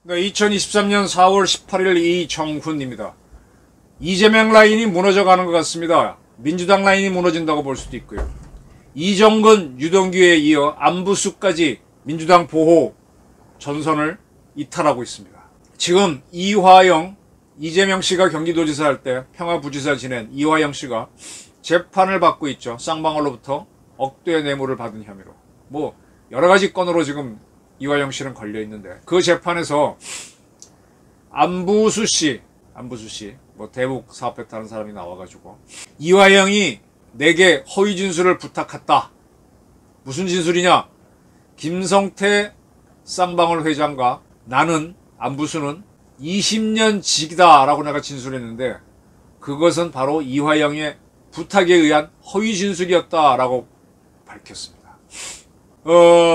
네, 2023년 4월 18일 이정훈입니다. 이재명 라인이 무너져가는 것 같습니다. 민주당 라인이 무너진다고 볼 수도 있고요. 이정근, 유동규에 이어 안부수까지 민주당 보호 전선을 이탈하고 있습니다. 지금 이화영, 이재명 씨가 경기도지사 할 때 평화부지사 지낸 이화영 씨가 재판을 받고 있죠. 쌍방울로부터 억대 뇌물을 받은 혐의로. 뭐 여러 가지 건으로 지금 이화영 씨는 걸려 있는데, 그 재판에서 안부수 씨, 뭐 대북 사업했다는 사람이 나와가지고 이화영이 내게 허위 진술을 부탁했다. 무슨 진술이냐? 김성태 쌍방울 회장과 나는, 안부수는 20년 직이다라고 내가 진술했는데, 그것은 바로 이화영의 부탁에 의한 허위 진술이었다라고 밝혔습니다.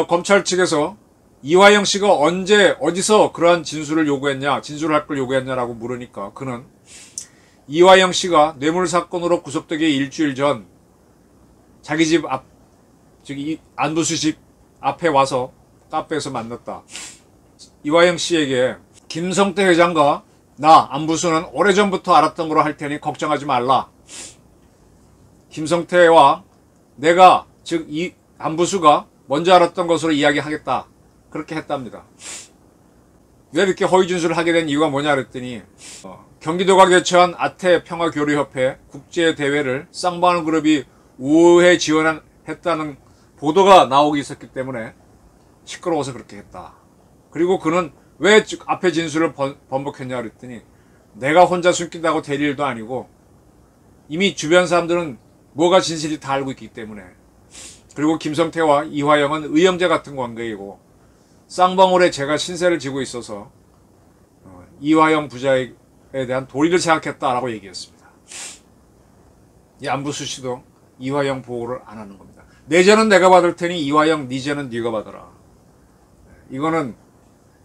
검찰 측에서 이화영 씨가 언제 어디서 그러한 진술을 요구했냐, 진술할 걸 요구했냐라고 물으니까 그는 이화영 씨가 뇌물 사건으로 구속되기 일주일 전 자기 집 앞, 즉 안부수 집 앞에 와서 카페에서 만났다. 이화영 씨에게 김성태 회장과 나 안부수는 오래전부터 알았던 거로 할 테니 걱정하지 말라. 김성태와 내가, 즉 이 안부수가 먼저 알았던 것으로 이야기하겠다. 그렇게 했답니다. 왜 이렇게 허위 진술을 하게 된 이유가 뭐냐 그랬더니 경기도가 개최한 아태평화교류협회 국제대회를 쌍방울 그룹이 우회 지원했다는 보도가 나오기 있었기 때문에 시끄러워서 그렇게 했다. 그리고 그는 왜 앞에 진술을 번복했냐 그랬더니 내가 혼자 숨긴다고 될 일도 아니고 이미 주변 사람들은 뭐가 진실이 다 알고 있기 때문에, 그리고 김성태와 이화영은 의형제 같은 관계이고 쌍방울에 제가 신세를 지고 있어서 이화영 부자에 대한 도리를 생각했다라고 얘기했습니다. 이 안부수 씨도 이화영 보호를 안 하는 겁니다. 내 죄는 내가 받을 테니 이화영 네 죄는 네가 받아라. 이거는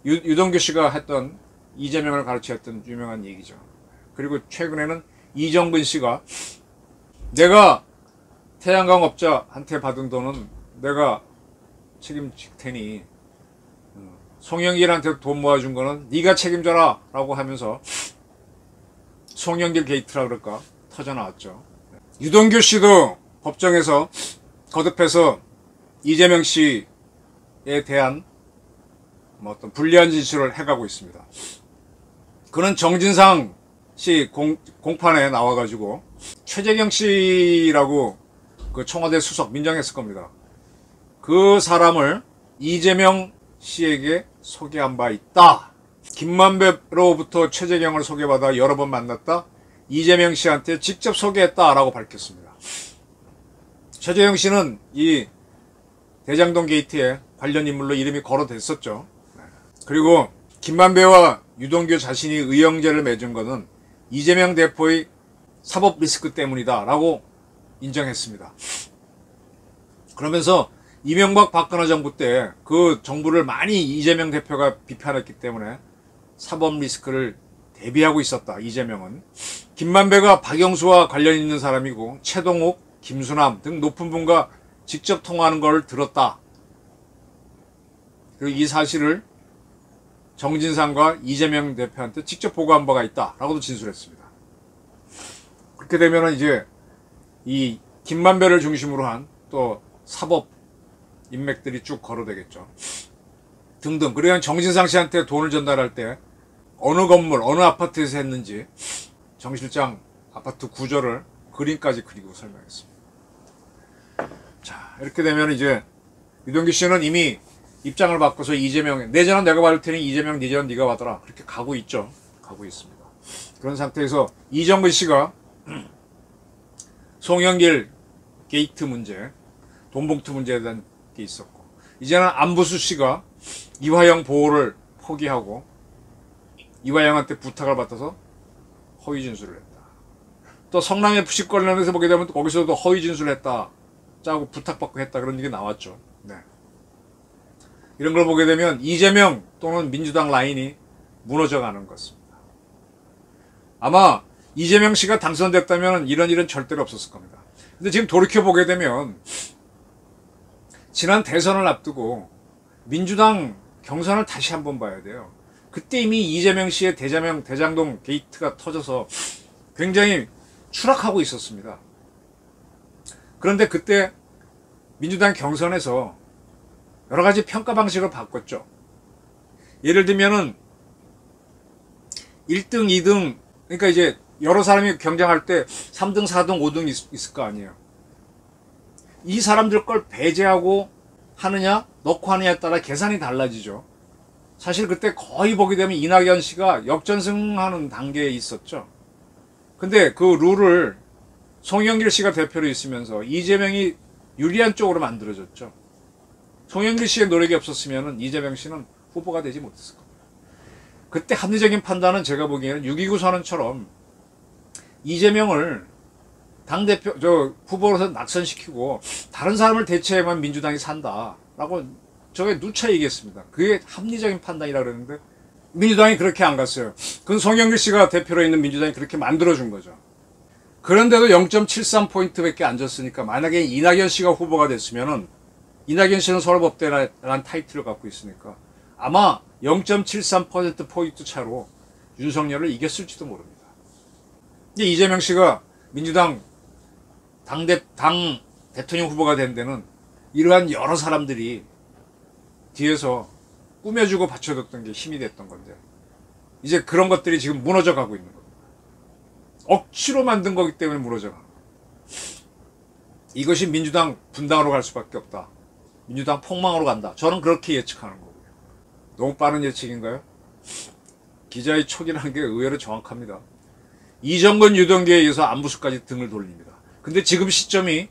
유동규 씨가 했던, 이재명을 가르쳤던 유명한 얘기죠. 그리고 최근에는 이정근 씨가 내가 태양광 업자한테 받은 돈은 내가 책임질 테니 송영길한테 돈 모아준 거는 네가 책임져라 라고 하면서 송영길 게이트라 그럴까 터져나왔죠. 유동규 씨도 법정에서 거듭해서 이재명 씨에 대한 어떤 불리한 진술을 해가고 있습니다. 그는 정진상 씨 공판에 나와가지고 최재경 씨라고 그 청와대 수석 민정했을 겁니다. 그 사람을 이재명 씨에게 소개한 바 있다. 김만배로부터 최재경을 소개받아 여러 번 만났다. 이재명 씨한테 직접 소개했다라고 밝혔습니다. 최재경 씨는 이 대장동 게이트에 관련 인물로 이름이 거론됐었죠. 그리고 김만배와 유동규 자신이 의형제를 맺은 것은 이재명 대표의 사법 리스크 때문이다 라고 인정했습니다. 그러면서 이명박 박근혜 정부 때 그 정부를 많이 이재명 대표가 비판했기 때문에 사법 리스크를 대비하고 있었다. 이재명은 김만배가 박영수와 관련 있는 사람이고 최동욱, 김수남 등 높은 분과 직접 통화하는 걸 들었다. 그리고 이 사실을 정진상과 이재명 대표한테 직접 보고한 바가 있다 라고도 진술했습니다. 그렇게 되면은 이제 이 김만배를 중심으로 한 또 사법 인맥들이 쭉 거론되겠죠. 등등. 그래야 정진상 씨한테 돈을 전달할 때 어느 건물, 어느 아파트에서 했는지 정 실장 아파트 구조를 그림까지 그리고 설명했습니다. 자, 이렇게 되면 이제 유동규 씨는 이미 입장을 바꿔서 이재명, 내 죄는 내가 받을 테니 이재명 네 죄는 네가 받아라. 그렇게 가고 있죠. 가고 있습니다. 그런 상태에서 이정근 씨가 송영길 게이트 문제, 돈봉투 문제에 대한 게 있었고, 이제는 안부수 씨가 이화영 보호를 포기하고 이화영한테 부탁을 받아서 허위 진술을 했다. 또 성남FC 관련해서 보게 되면 거기서도 허위 진술을 했다. 짜고 부탁받고 했다. 그런 얘기 나왔죠. 네. 이런 걸 보게 되면 이재명 또는 민주당 라인이 무너져가는 것 같습니다. 아마 이재명 씨가 당선됐다면 이런 일은 절대로 없었을 겁니다. 근데 지금 돌이켜보게 되면 지난 대선을 앞두고 민주당 경선을 다시 한번 봐야 돼요. 그때 이미 이재명 씨의 대장동 게이트가 터져서 굉장히 추락하고 있었습니다. 그런데 그때 민주당 경선에서 여러 가지 평가 방식을 바꿨죠. 예를 들면은 1등, 2등, 그러니까 이제 여러 사람이 경쟁할 때 3등, 4등, 5등 있을 거 아니에요. 이 사람들 걸 배제하고 하느냐, 넣고 하느냐에 따라 계산이 달라지죠. 사실 그때 거의 보게 되면 이낙연 씨가 역전승하는 단계에 있었죠. 근데 그 룰을 송영길 씨가 대표로 있으면서 이재명이 유리한 쪽으로 만들어졌죠. 송영길 씨의 노력이 없었으면 이재명 씨는 후보가 되지 못했을 겁니다. 그때 합리적인 판단은 제가 보기에는 6.29 선언처럼 이재명을 당대표, 후보로서 낙선시키고 다른 사람을 대체해야만 민주당이 산다라고 저게 누차 얘기했습니다. 그게 합리적인 판단이라 그랬는데 민주당이 그렇게 안 갔어요. 그건 송영길 씨가 대표로 있는 민주당이 그렇게 만들어준 거죠. 그런데도 0.73포인트밖에 안 졌으니까 만약에 이낙연 씨가 후보가 됐으면은 이낙연 씨는 서울법대라는 타이틀을 갖고 있으니까 아마 0.73%포인트 차로 윤석열을 이겼을지도 모릅니다. 근데 이재명 씨가 민주당 당 대통령 후보가 된 데는 이러한 여러 사람들이 뒤에서 꾸며주고 받쳐줬던 게 힘이 됐던 건데 이제 그런 것들이 지금 무너져 가고 있는 겁니다. 억지로 만든 거기 때문에 무너져 가는 거예요. 이것이 민주당 분당으로 갈 수밖에 없다. 민주당 폭망으로 간다. 저는 그렇게 예측하는 거고요. 너무 빠른 예측인가요? 기자의 촉이라는 게 의외로 정확합니다. 이정근 유동규에 의해서 안부수까지 등을 돌립니다. 근데 지금 시점이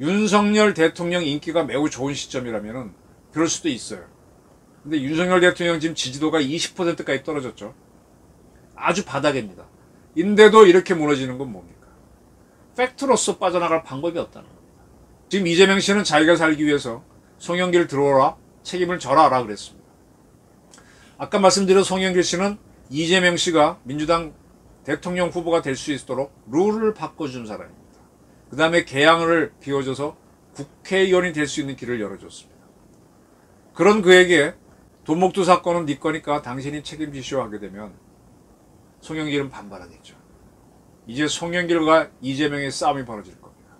윤석열 대통령 인기가 매우 좋은 시점이라면 그럴 수도 있어요. 근데 윤석열 대통령 지금 지지도가 20%까지 떨어졌죠. 아주 바닥입니다. 인데도 이렇게 무너지는 건 뭡니까? 팩트로서 빠져나갈 방법이 없다는 겁니다. 지금 이재명 씨는 자기가 살기 위해서 송영길 들어오라, 책임을 져라라 그랬습니다. 아까 말씀드린 송영길 씨는 이재명 씨가 민주당 대통령 후보가 될 수 있도록 룰을 바꿔준 사람입니다. 그 다음에 개항을 비워줘서 국회의원이 될 수 있는 길을 열어줬습니다. 그런 그에게 돈목두 사건은 네 거니까 당신이 책임지시오 하게 되면 송영길은 반발하겠죠. 이제 송영길과 이재명의 싸움이 벌어질 겁니다.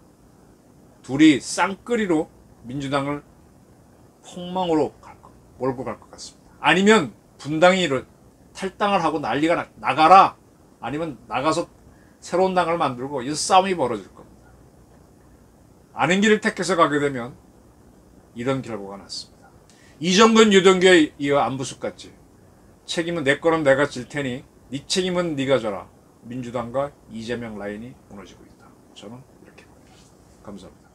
둘이 쌍끌이로 민주당을 폭망으로 몰고 갈 것 같습니다. 아니면 분당이 탈당을 하고 난리가 나가라. 아니면 나가서 새로운 당을 만들고 이 싸움이 벌어질 겁니다. 아는 길을 택해서 가게 되면 이런 결과가 났습니다. 이정근 유동규에 이어 안부숙같이 책임은 내 거는 내가 질 테니 네 책임은 네가 져라. 민주당과 이재명 라인이 무너지고 있다. 저는 이렇게 봅니다. 감사합니다.